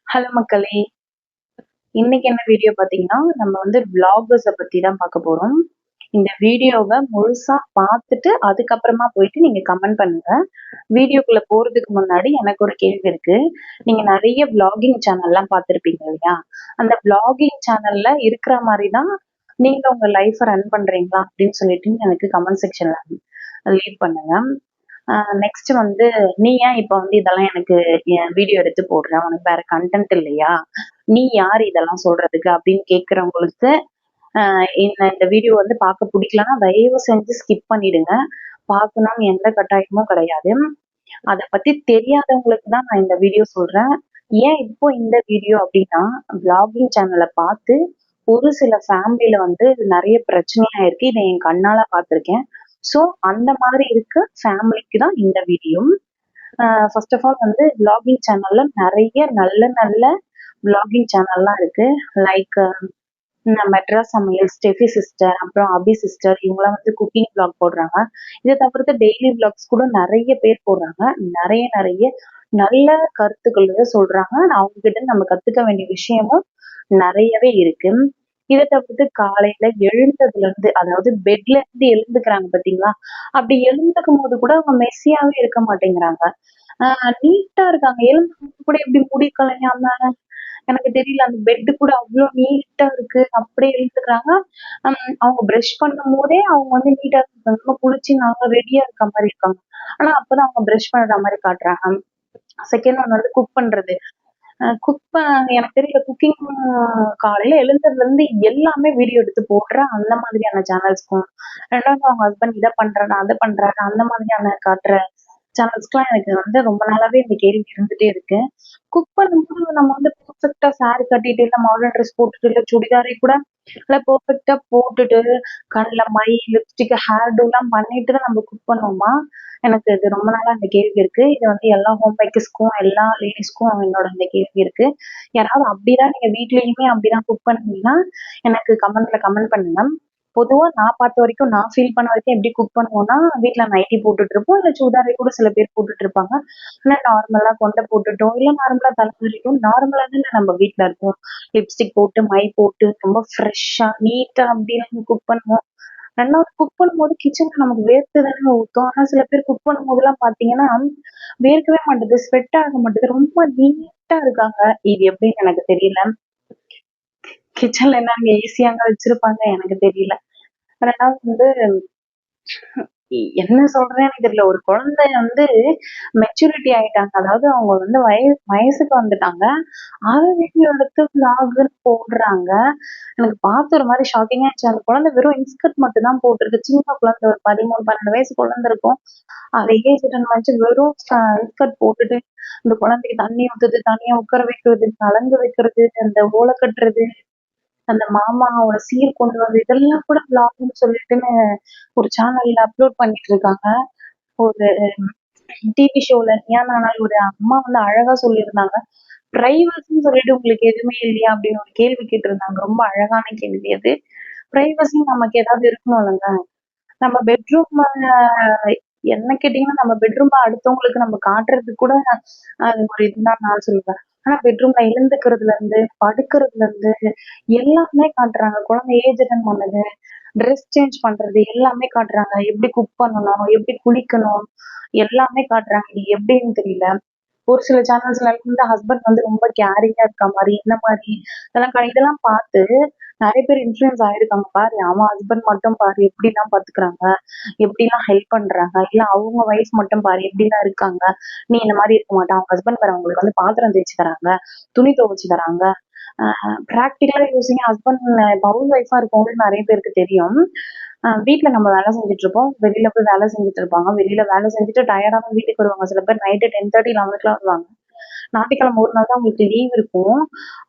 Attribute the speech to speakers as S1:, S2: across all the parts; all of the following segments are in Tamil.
S1: ஹலோ மக்களே! இன்னைக்கு என்ன வீடியோ பார்த்தீங்கன்னா, நம்ம வந்து விளாகர்ஸ பத்தி தான் பார்க்க போறோம். இந்த வீடியோவ முழுசா பார்த்துட்டு, அதுக்கப்புறமா போயிட்டு நீங்க கமெண்ட் பண்ணுங்க. வீடியோக்குள்ள போறதுக்கு முன்னாடி எனக்கு ஒரு கேள்வி இருக்கு. நீங்க நெறைய விளாகிங் சேனல்லாம் பார்த்திருப்பீங்க இல்லையா? அந்த விளாகிங் சேனல்ல இருக்கிற மாரி தான் நீங்க உங்க லைஃப்ப ரன் பண்றீங்களா? அப்படின்னு சொல்லிட்டு எனக்கு கமெண்ட் செக்ஷன்ல லீவ் பண்ணுங்க. நெக்ஸ்ட் வந்து நீ ஏன் இப்ப வந்து இதெல்லாம் எனக்கு வீடியோ எடுத்து போடுற? உனக்கு வேற கன்டென்ட் இல்லையா? நீ யார் இதெல்லாம் சொல்றதுக்கு? அப்படின்னு கேட்கிறவங்களுக்கு இந்த வீடியோ வந்து பார்க்க பிடிக்கலன்னா தயவு செஞ்சு ஸ்கிப் பண்ணிடுங்க. பார்க்கணும்னு எந்த கட்டாயமும் கிடையாது. அத பத்தி தெரியாதவங்களுக்கு தான் நான் இந்த வீடியோ சொல்றேன். ஏன் இப்போ இந்த வீடியோ அப்படின்னா, விளாகிங் சேனல பார்த்து ஒரு சில ஃபேமிலில வந்து நெறைய பிரச்சனையா இருக்கு. இத என் கண்ணால பார்த்துருக்கேன். ஸோ அந்த மாதிரி இருக்க ஃபேமிலிக்கு தான் இந்த வீடியோ. ஃபர்ஸ்ட் ஆஃப் ஆல் வந்து விளாகிங் சேனல்ல நெறைய நல்ல நல்ல விளாகிங் சேனல்லாம் இருக்கு. லைக் மெட்ராஸ் சமையல், ஸ்டெஃபி சிஸ்டர், அப்புறம் அபி சிஸ்டர் இவங்கலாம் வந்து குக்கிங் விளாக் போடுறாங்க. இத தவிர்த்து டெய்லி விளாக்ஸ் கூட நெறைய பேர் போடுறாங்க. நெறைய நெறைய நல்ல கருத்துக்கள சொல்றாங்க. அவங்க கிட்ட நம்ம கத்துக்க வேண்டிய விஷயமும் நெறையவே இருக்கு. இத தவிர்த்து காலையில எழுந்ததுல இருந்து, அதாவது பெட்ல இருந்து எழுந்துக்கிறாங்க பார்த்தீங்களா? அப்படி எழுந்துக்கும்போது கூட அவங்க மெஸ்ஸியாவே இருக்க மாட்டேங்கிறாங்க. நீட்டா இருக்காங்க. எழுந்ததும் கூட எப்படி முடி கலையாம எனக்கு தெரியல. அந்த பெட் கூட அவ்ளோ நீட்டா இருக்கு. அப்படியே எழுந்துக்கிறாங்க. அவங்க பிரஷ் பண்ணும்போதே அவங்க வந்து நீட்டா இருக்காங்க. குளிச்சு நல்லா ரெடியா இருக்க மாரி இருக்காங்க. ஆனா அப்பதான் அவங்க பிரஷ் பண்ற மாரி காட்டுறாங்க. செகண்ட் ஒன் வந்து குக் பண்றது. குக் ப எனக்கு தெரியல குக்கிங் காலையில எழுந்ததுல இருந்து எல்லாமே வீடியோ எடுத்து போடுற அந்த மாதிரியான சேனல்ஸ்க்கும், 2வது அவங்க ஹஸ்பண்ட் இத பண்றாரு, அத பண்றாரு அந்த மாதிரியான காட்டுற சேனல்ஸ்க்குலாம் எனக்கு வந்து ரொம்ப நாளாவே இந்த கேள்வி இருந்துட்டே இருக்கு. குக் பண்ணும்போது நம்ம வந்து பெர்ஃபெக்ட்டா சாரி கட்டிட்டு, இல்ல மாடர்ன் ட்ரெஸ் போட்டுட்டு, இல்ல சுடிதாரே கூட நல்லா பெர்ஃபெக்ட்டா போட்டுட்டு, கண்ல மை, லிப்ஸ்டிக், ஹேர் டூலாம் பண்ணிட்டு தான் நம்ம குக் பண்ணுவோமா? எனக்கு இது ரொம்ப நாளா இந்த கேள்வி இருக்கு. இது வந்து எல்லா ஹோம் மேக்கர்ஸ்க்கும், எல்லா லேடீஸ்க்கும் என்னோட இந்த கேள்வி இருக்கு. யாராவது அப்படிதான் நீங்க வீட்லயுமே அப்படிதான் குக் பண்ணுவீங்கன்னா, எனக்கு கமெண்ட்ல கமெண்ட் பண்ணுங்க. பொதுவா நான் பார்த்த வரைக்கும், நான் ஃபீல் பண்ண வரைக்கும் எப்படி குக் பண்ணுவோம்னா, வீட்ல நைட்டி போட்டுட்டு இருப்போம். இல்ல சுடிதாரே கூட சில பேர் போட்டுட்டு இருப்பாங்க. இல்ல நார்மலா கொண்ட போட்டுட்டோ, இல்ல நார்மலா தலை சீவிட்டோ, நார்மலா தானே நம்ம வீட்ல இருப்போம். லிப்ஸ்டிக் போட்டு, மை போட்டு, ரொம்ப ஃப்ரெஷ்ஷா, நீட்டா அப்படின்னு குக் பண்ணுவோம். 2வது குக் பண்ணும்போது கிச்சன்ல நமக்கு வேர்த்து தானே ஊத்தும். ஆனா சில பேர் குக் பண்ணும்போதெல்லாம் பார்த்தீங்கன்னா, வேர்க்கவே மாட்டுது, ஸ்வெட் ஆக மாட்டுது. ரொம்ப நீட்டா இருக்காங்க. இது எப்படின்னு எனக்கு தெரியல. கிச்சன்ல என்ன அங்க ஏசி அங்க வச்சிருப்பாங்க எனக்கு தெரியல. 2வது வந்து என்ன சொல்றேன்னு தெரியல. ஒரு குழந்தை வந்து மெச்சூரிட்டி ஆயிட்டாங்க. அதாவது அவங்க வந்து வயசுக்கு வந்துட்டாங்க. அத வீடியோ எடுத்து விளாக்ன்னு போடுறாங்க. எனக்கு பார்த்து ஒரு மாரி ஷாக்கிங்கா இருந்துச்சு. அந்த குழந்தை வெறும் இன்ஸ்கர்ட் மட்டும் தான் போட்டிருக்கு. சின்ன குழந்தை ஒரு 13, 12 வயசு குழந்தை இருக்கும். அது ஏஜ் அட்டெண்ட் பண்ணிச்சு வெறும் இன்ஸ்கர்ட் போட்டுட்டு, அந்த குழந்தைக்கு தண்ணி ஊத்துது, தனியா உட்கார வைக்கிறது, நலங்கு வைக்கிறது, அந்த ஓல கட்டுறது, அந்த மாமாவோட சீர் கொண்டு வந்து இதெல்லாம் கூட விளாக்ன்னு சொல்லிட்டுன்னு ஒரு சேனல்ல அப்லோட் பண்ணிட்டு இருக்காங்க. ஒரு டிவி ஷோல "நீயா நானால" ஒரு அம்மா வந்து அழகா சொல்லியிருந்தாங்க. பிரைவசின்னு சொல்லிட்டு உங்களுக்கு எதுவுமே இல்லையா? அப்படின்னு ஒரு கேள்வி கேட்டிருந்தாங்க. ரொம்ப அழகான கேள்வி அது. பிரைவசின்னு நமக்கு ஏதாவது இருக்கணும்லங்க. நம்ம பெட்ரூம் என்ன கேட்டீங்கன்னா, நம்ம பெட்ரூம அடுத்தவங்களுக்கு நம்ம காட்டுறதுக்கு கூட அது ஒரு இதுதான் நான் சொல்லுவேன். ஆனா பெட்ரூம்ல எழுந்துக்கிறதுல இருந்து, படுக்கிறதுல இருந்து எல்லாமே காட்டுறாங்க. குழந்தை ஏஜ் அட்டெண்ட் பண்ணது, ட்ரெஸ் சேஞ்ச் பண்றது எல்லாமே காட்டுறாங்க. எப்படி குக் பண்ணணும், எப்படி குளிக்கணும் எல்லாமே காட்டுறாங்க. இது எப்படின்னு தெரியல. ஒரு சில சேனல்ஸ்ல வந்து ஹஸ்பண்ட் வந்து ரொம்ப கேரிங்கா இருக்க மாரி, இந்த மாரி இதெல்லாம் பார்த்து நெறைய பேர் இன்ஃப்ளூயன்ஸ் ஆயிருக்காங்க. பாரு அவன் ஹஸ்பண்ட் மட்டும் பாரு எப்படிலாம் பாத்துக்கிறாங்க, எப்படிலாம் ஹெல்ப் பண்றாங்க. இல்ல அவங்க ஒய்ஃப் மட்டும் பாரு எப்படிலாம் இருக்காங்க. நீ இந்த மாரி இருக்க மாட்ட. அவங்க ஹஸ்பண்ட் பாரு அவங்களுக்கு வந்து பாத்திரம் தேய்ச்சு தராங்க, துணி துவைச்சு தராங்க. பிராக்டிகலா யோசிங்க ஹஸ்பண்ட் ஹவுஸ் ஒய்ஃபா இருக்கவங்களுக்கு நெறைய பேருக்கு தெரியும். வீட்ல நம்ம வேலை செஞ்சுட்டு இருப்போம். வெளியில போய் வேலை செஞ்சுட்டு இருப்பாங்க. வெளியில வேலை செஞ்சுட்டு டயர்டா தான் வீட்டுக்கு வருவாங்க. சில பேர் நைட்டு 10:30, 11:00 வருவாங்க. ஞாயிற்றுக்கிழமை ஒரு நாள் தான் அவங்களுக்கு லீவ் இருக்கும்.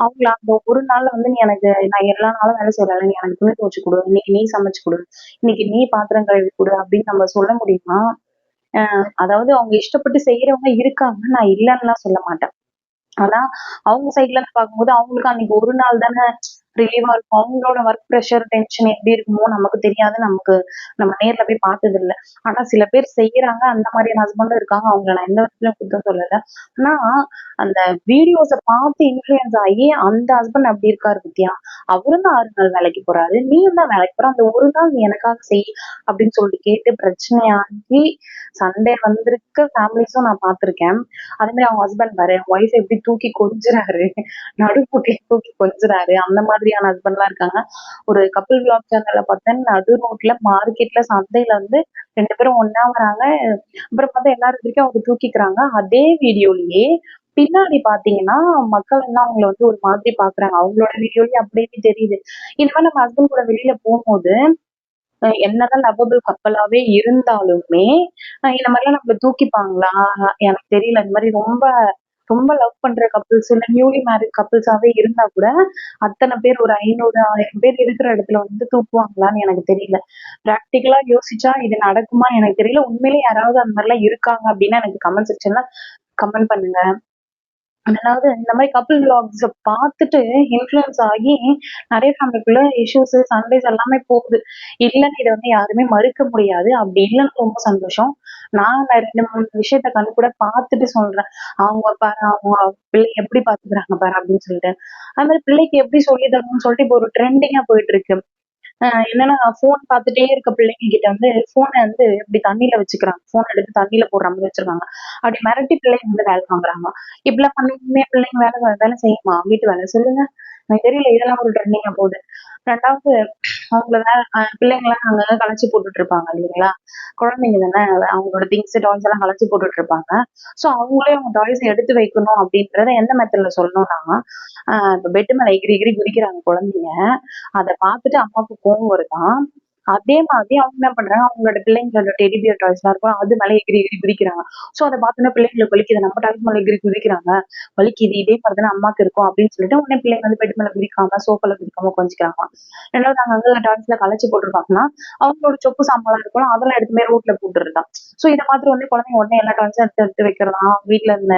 S1: அவங்கள அந்த ஒரு நாள்ல வந்து நீ எனக்கு நான் எல்லா நாளும் வேலை செய்றேன்ல, நீ எனக்கு துணி துவைச்சு குடு, இன்னைக்கு நீ சமைச்சு குடு, இன்னைக்கு நீ பாத்திரம் கழுவி குடு அப்படின்னு நம்ம சொல்ல முடியுமா? அதாவது அவங்க இஷ்டப்பட்டு செய்யறவங்க இருக்காங்க. நான் இல்லன்னுலாம் சொல்ல மாட்டேன். ஆனா அவங்க சைட்ல இருந்து பார்க்கும்போது அவங்களுக்கு அன்னைக்கு ஒரு நாள் தானே ரிலீவா இருக்கும். அவங்களோட ஒர்க் ப்ரெஷர், டென்ஷன் எப்படி இருக்குமோ நமக்கு தெரியாது. நம்ம நேர்ல போய் பார்த்தது இல்ல. ஆனா சில பேர் செய்யறாங்க. அந்த மாதிரியான ஹஸ்பண்டும் இருக்காங்க. அவங்கள நான் எந்த விதத்துலயும் குத்தம் சொல்லல. ஆனா அந்த வீடியோஸ பார்த்து இன்ஃப்ளூயன்ஸ் ஆகி அந்த ஹஸ்பண்ட் அப்படி இருக்காரு பாத்தியா? அவரும் தான் 6 நாள் வேலைக்கு போறாரு. நீயும் தான் வேலைக்கு போற. அந்த ஒரு நாள் நீ எனக்காக செய் அப்படின்னு சொல்லிட்டு கேட்டு பிரச்சனையாகி சண்டே வந்திருக்க ஃபேமிலிஸும் நான் பார்த்திருக்கேன். அதே மாதிரி அவங்க ஹஸ்பண்ட் பாரு ஒய்ஃப் எப்படி தூக்கி கொஞ்சுறாரு, நடுமுட்டில தூக்கி கொஞ்சுறாரு. அந்த மாதிரியான ஹஸ்பண்ட்லாம் இருக்காங்க. ஒரு கப்பிள் விளாக் சேனல்ல பார்த்தேன். நடு ரோட்ல மார்க்கெட்ல சந்தையில வந்து 2 பேரும் ஒண்ணா வராங்க. அப்புறம் பார்த்தா எல்லாரும் வரைக்கும் அவங்க தூக்கிக்கிறாங்க. அதே வீடியோலயே பின்னாடி பாத்தீங்கன்னா மக்கள் எல்லாம் அவங்கள வந்து ஒரு மாதிரி பாக்குறாங்க. அவங்களோட வீடியோலயே அப்படியே தெரியுது. இந்த மாதிரி நம்ம ஹஸ்பண்ட் கூட வெளியில போகும்போது என்னதான் லவ்வபிள் கப்பலாவே இருந்தாலுமே இந்த மாதிரிலாம் நம்மள தூக்கிப்பாங்களா? எனக்கு தெரியல. இந்த மாதிரி ரொம்ப ரொம்ப லவ் பண்ற கப்பிள்ஸ் இல்ல நியூலி மேரிட் கப்பிள்ஸாவே இருந்தா கூட அத்தனை பேர் ஒரு 500 1000 பேர் இருக்கிற இடத்துல வந்து தூக்குவாங்களான்னு எனக்கு தெரியல. பிராக்டிகலா யோசிச்சா இது நடக்குமா எனக்கு தெரியல. உண்மையிலேயே யாராவது அந்த மாதிரிலாம் இருக்காங்க அப்படின்னா எனக்கு கமெண்ட் செக்ஷன்ல கமெண்ட் பண்ணுங்க. அதாவது இந்த மாதிரி கப்பிள் விளாக்ஸ் பார்த்துட்டு இன்ஃப்ளூயன்ஸ் ஆகி நிறைய ஃபேமிலிக்குள்ள இஷ்யூஸ் சண்டைஸ் எல்லாமே போகுது. இல்லைன்னு இதை வந்து யாருமே மறுக்க முடியாது. அப்படி இல்லைன்னு ரொம்ப சந்தோஷம். நான் 2 3 விஷயத்த கண்ணு கூட பார்த்துட்டு சொல்றேன். அவங்க பாரு அவங்க பிள்ளை எப்படி பாத்துக்கிறாங்க பாரு அப்படின்னு சொல்லிட்டு. அது மாதிரி பிள்ளைக்கு எப்படி சொல்லி தரணும்னு சொல்லிட்டு இப்போ ஒரு ட்ரெண்டிங்கா போயிட்டு இருக்கு. என்னன்னா போன் பார்த்துட்டே இருக்க பிள்ளைங்க கிட்ட வந்து போனை வந்து இப்படி தண்ணியில வச்சுக்கிறாங்க. போன் எடுத்து தண்ணியில போடுற மாதிரி வச்சிருக்காங்க. அப்படி மிரட்டி பிள்ளைங்க வந்து வேலை வாங்குறாங்க. இப்படிலாம் பண்ணி உண்மையா பிள்ளைங்க வேலை செய்யுமா? வீட்டு வேலை சொல்லுங்க. எனக்கு தெரியல. இதெல்லாம் ஒரு ட்ரெண்டிங்கா போகுது. 2வது அவங்கள பிள்ளைங்கலாம் அங்கங்க கலைச்சு போட்டுட்டு இருப்பாங்க இல்லைங்களா? குழந்தைங்க தானே அவங்களோட திங்ஸ் டாய்ஸ் எல்லாம் கலைச்சு போட்டுட்டு இருப்பாங்க. சோ அவங்களே அவங்க டாய்ஸ் எடுத்து வைக்கணும் அப்படின்றத எந்த மெத்தட்ல சொல்லணும்னா இப்ப பெட் மேல எகிரி எகிரி குதிக்கிறாங்க குழந்தைங்க. அத பார்த்துட்டு அம்மாவுக்கு கோவம் வருதாம். அதே மாதிரி அவங்க என்ன பண்றாங்க, அவங்களோட பிள்ளைங்களோட டெடி பியர் டாய்ஸ்லாம் இருக்கும். அது மேல எகிரி எகிரி குதிக்கிறாங்க. சோ அத பார்த்தோன்னே பிள்ளைங்களுக்கு வலிக்குது. நம்ம டாய்ஸ் மேல எகிரி குதிக்கிறாங்க. வலிக்குது. இதே மாதிரி தானே அம்மாக்கு இருக்கும் அப்படின்னு சொல்லிட்டு உடனே பிள்ளைங்க வந்து பெட் மேல குதிக்காம, சோஃபால குதிக்காம கொஞ்சிக்கிறாங்க. 2வது அங்கங்க டாய்ஸ்ல கலைச்சு போட்டுருக்காங்கன்னா, அவங்களோட சொப்பு சாமான்லாம் இருக்கும்ல, அதெல்லாம் எடுத்துமே ரோட்ல போட்டுறதுதான். சோ இந்த மாதிரி வந்து குழந்தைங்க உடனே எல்லா டாய்ஸும் எடுத்து எடுத்து வைக்கிறதாம். வீட்ல இருந்த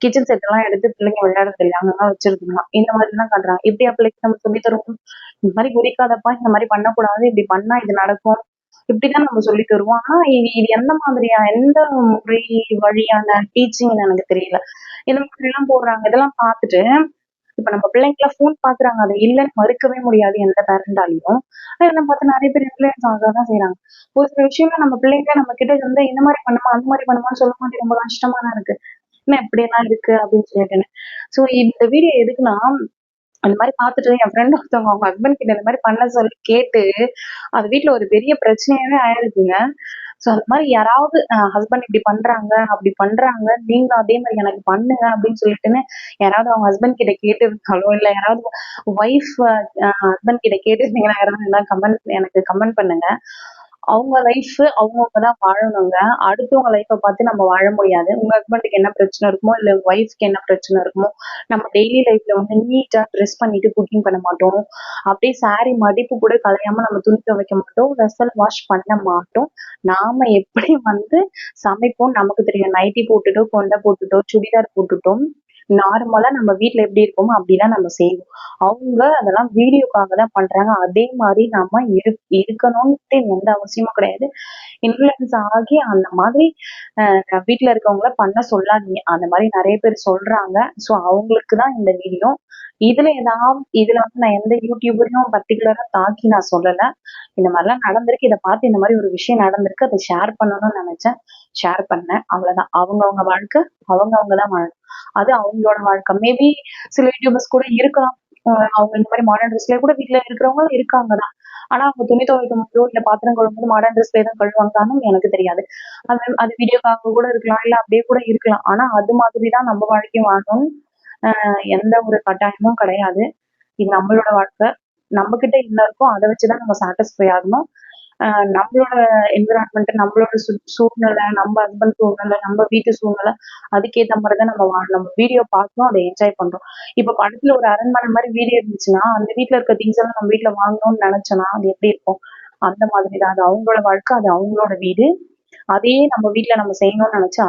S1: கிச்சன் செட் எல்லாம் எடுத்து பிள்ளைங்க விளையாடுறது இல்லையா? அங்கங்க வச்சிருக்குங்க. இந்த மாதிரி எல்லாம் காட்டுறாங்க. இப்படியா பிள்ளைக்கு நம்ம சொல்லி தருவோம்? இந்த மாதிரி குதிக்காதப்பா, இந்த மாதிரி பண்ணக்கூடாது, இப்படி பண்ணா இது நடக்கும். இப்படிதான் நம்ம சொல்லி தருவோம். ஆனா இது இது எந்த மாதிரியா எந்த முறை வழியான டீச்சிங்ன்னு எனக்கு தெரியல. இந்த மாதிரி எல்லாம் போடுறாங்க. இதெல்லாம் பார்த்துட்டு இப்ப நம்ம பிள்ளைங்கலாம் ஃபோன் பாக்குறாங்க. அது இல்லன்னு மறுக்கவே முடியாது எந்த பேரண்டாலயும். நம்ம பார்த்து நிறைய பேர் இன்ஃப்ளூயன்ஸ் ஆகதான் செய்றாங்க. ஒரு சில விஷயங்கள் நம்ம பிள்ளைங்க நம்ம கிட்ட வந்து இந்த மாதிரி பண்ணுமா, அந்த மாதிரி பண்ணுமான்னு சொல்லும்போது ரொம்ப கஷ்டமா தான் இருக்கு. என்ன இப்படியெல்லாம் இருக்கு அப்படின்னு சொல்லிட்டுன்னு. சோ இந்த வீடியோ எதுக்குன்னா அந்த மாதிரி பார்த்துட்டு என் ஃப்ரெண்ட் ஒருத்தவங்க அவங்க ஹஸ்பண்ட் கிட்ட இந்த மாதிரி பண்ண சொல்லி கேட்டு அது வீட்ல ஒரு பெரிய பிரச்சனையாவே ஆயிருக்குங்க. சோ அந்த மாதிரி யாராவது ஹஸ்பண்ட் இப்படி பண்றாங்க, அப்படி பண்றாங்க, நீங்களும் அதே மாதிரி எனக்கு பண்ணுங்க அப்படின்னு சொல்லிட்டுன்னு யாராவது அவங்க ஹஸ்பண்ட் கிட்ட கேட்டிருந்தாலோ, இல்ல யாராவது ஒய்ஃப் ஹஸ்பண்ட் கிட்ட கேட்டிருந்தீங்கன்னா யாராவது இருந்தா எனக்கு கமெண்ட் பண்ணுங்க. அவங்க லைஃப் அவங்கவங்க தான் வாழணுங்க. அடுத்தவங்க லைஃப்ப பார்த்து நம்ம வாழ முடியாது. உங்க ஹஸ்பண்டுக்கு என்ன பிரச்சனை இருக்குமோ, இல்ல உங்க ஒய்ஃப்க்கு என்ன பிரச்சனை இருக்குமோ, நம்ம டெய்லி லைஃப்ல வந்து நீட்டா ட்ரெஸ் பண்ணிட்டு குக்கிங் பண்ண மாட்டோம். அப்படியே சாரி மடிப்பு கூட கலையாம நம்ம துணி துவைக்க மாட்டோம். வெசல் வாஷ் பண்ண மாட்டோம். நாம எப்படி வந்து சமைப்போம் நமக்கு தெரியும். நைட்டி போட்டுட்டோ, கொண்ட போட்டுட்டோ, சுடிதார் போட்டுட்டோம். நார்மலா நம்ம வீட்ல எப்படி இருப்போமோ அப்படிதான் நம்ம செய்வோம். அவங்க அதெல்லாம் வீடியோக்காக தான் பண்றாங்க. அதே மாதிரி நம்ம இருக்கணும்ட்டு எந்த அவசியமும் கிடையாது. இன்ஃப்ளூயன்ஸ் ஆகி அந்த மாதிரி வீட்ல இருக்கவங்கள பண்ண சொல்லாதீங்க. அந்த மாதிரி நிறைய பேர் சொல்றாங்க. சோ அவங்களுக்கு தான் இந்த வீடியோ. இதுல வந்து நான் எந்த யூடியூபரையும் பர்டிகுலரா தாக்கி நான் சொல்லல. இந்த மாதிரிலாம் நடந்திருக்கு. இத பார்த்து இந்த மாதிரி ஒரு விஷயம் நடந்திருக்கு. அதை ஷேர் பண்ணணும்னு நினைச்சேன். ஷேர் பண்ணேன். அவ்வளவுதான். அவங்கவங்க வாழ்க்கை அவங்கவங்க தான் வாழணும். அது அவங்களோட வாழ்க்கை. மேபி சில யூடியூபர்ஸ் கூட இருக்கலாம். அவங்க இந்த மாதிரி மாடர்ன் ட்ரெஸ்லயே கூட வீட்ல இருக்கிறவங்க இருக்காங்க தான். ஆனா அவங்க துணி துவைக்கும் போதோ, இல்ல பாத்திரம் கழுவும்போது மாடர்ன் ட்ரெஸ்லயே தான் கழுவாங்கன்னு எனக்கு தெரியாது. அது வீடியோக்காக கூட இருக்கலாம். இல்ல அப்படியே கூட இருக்கலாம். ஆனா அது மாதிரிதான் நம்ம வாழ்க்கையும் வாழணும். எந்த ஒரு கட்டாயமும் கிடையாது. இது நம்மளோட வாழ்க்கை. நம்ம கிட்ட என்ன இருக்கோ அதை வச்சுதான் நம்ம சாட்டிஸ்ஃபை ஆகணும். நம்மளோட என்விரான்மெண்ட், நம்மளோட சூழ்நிலை, நம்ம ஹஸ்பண்ட் சூழ்நிலை, நம்ம வீட்டு சூழ்நிலை அதுக்கேத்த மாதிரிதான் நம்ம வாழணும். நம்ம வீடியோ பார்க்கிறோம், அதை என்ஜாய் பண்றோம். இப்ப படத்துல ஒரு அரண்மனை மாதிரி வீடு இருந்துச்சுன்னா அந்த வீட்ல இருக்க திங்ஸ் எல்லாம் நம்ம வீட்ல வாங்கணும்னு நினைச்சோம்னா அது எப்படி இருக்கும்? அந்த மாதிரிதான். அது அவங்களோட வாழ்க்கை, அது அவங்களோட வீடு. அதையே நம்ம வீட்ல நம்ம செய்யணும்னு நினைச்சா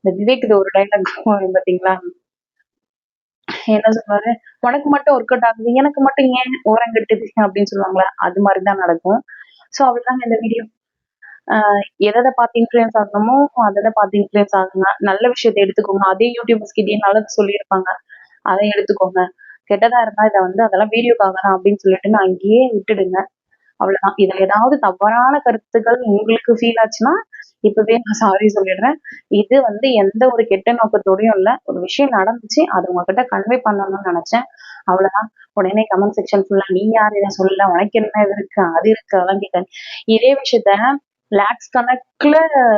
S1: இந்த விவேக் இது ஒரு டைலாக் பாத்தீங்களா? என்ன சொல்லுவாரு, "உனக்கு மட்டும் ஒர்க் அவுட் ஆகுது. எனக்கு மட்டும் ஏன் ஓரங்கட்டுது?" அப்படின்னு சொல்லுவாங்கல்ல. அது மாரி தான் நடக்கும். ஸோ அவ்வளோதாங்க இந்த வீடியோ. அ எத எத பார்த்து இன்ஃப்ளூயன்ஸ் ஆகணுமோ, அத அத பார்த்து இன்ஃப்ளூயன்ஸ் ஆகுங்க. நல்ல விஷயத்த எடுத்துக்கோங்க. அதே யூடியூபர்ஸ் கிட்டயே நல்லது சொல்லியிருப்பாங்க. அத எடுத்துக்கோங்க. கெட்டதா இருந்தா இத வந்து அதெல்லாம் வீடியோக்காக தான் அப்படின்னு சொல்லிட்டு நான் அங்கேயே விட்டுடுங்க. அவ்வளவுதான். இதுல ஏதாவது தவறான கருத்துக்கள் உங்களுக்கு ஃபீல் ஆச்சுன்னா, இப்பவே நான் சாரி சொல்லிடுறேன். இது வந்து எந்த ஒரு கெட்ட நோக்கத்தோடயும் இல்ல. ஒரு விஷயம் நடந்துச்சு. அத உங்ககிட்ட கன்வே பண்ணணும்னு நெனச்சேன். அவ்வளவுதான். உடனே கமெண்ட் செக்ஷன் ஃபுல்லா நீ யாரு இத சொல்ல? உனக்கு என்ன இது இருக்கு? அது இருக்கு. அதெல்லாம் கேட்காதீங்க. இதே விஷயத்த லேக்ஸ் கணக்குல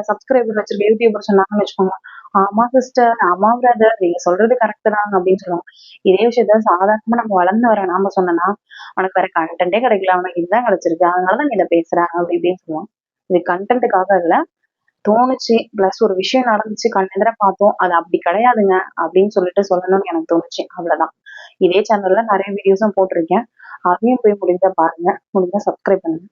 S1: சப்ஸ்கிரைபர் வச்சிருக்க யூடியூபர் சொன்னாங்கன்னு வச்சுக்கோங்க. ஆமா சிஸ்டர், ஆமா பிரதர், நீங்க சொல்றது கரெக்ட் தான் அப்படின்னு சொல்லுவாங்க. இதே விஷயத்த சாதாரணமா நம்ம வளர்ந்து வர நாம சொன்னோம்னா, உனக்கு வேற கன்டென்ட்டே கிடைக்கல. உனக்கு இதுதான் கிடைச்சிருக்கு. அதனால தான் நீ இத பேசுற. அப்படி இப்படின்னு சொல்லுவாங்க. இது கன்டென்ட்டுக்காக இல்ல. தோணுச்சு. பிளஸ் ஒரு விஷயம் நடந்துச்சு. கண்ணெதிர பார்த்தோம். அது அப்படி கிடையாதுங்க. அப்படின்னு சொல்லிட்டு சொல்லணும்னு எனக்கு தோணுச்சு. அவ்வளவுதான். இதே சேனல்ல நெறைய வீடியோஸும் போட்டிருக்கேன். அதையும் போய் முடிஞ்சா பாருங்க. முடிஞ்சா சப்ஸ்கிரைப் பண்ணுங்க.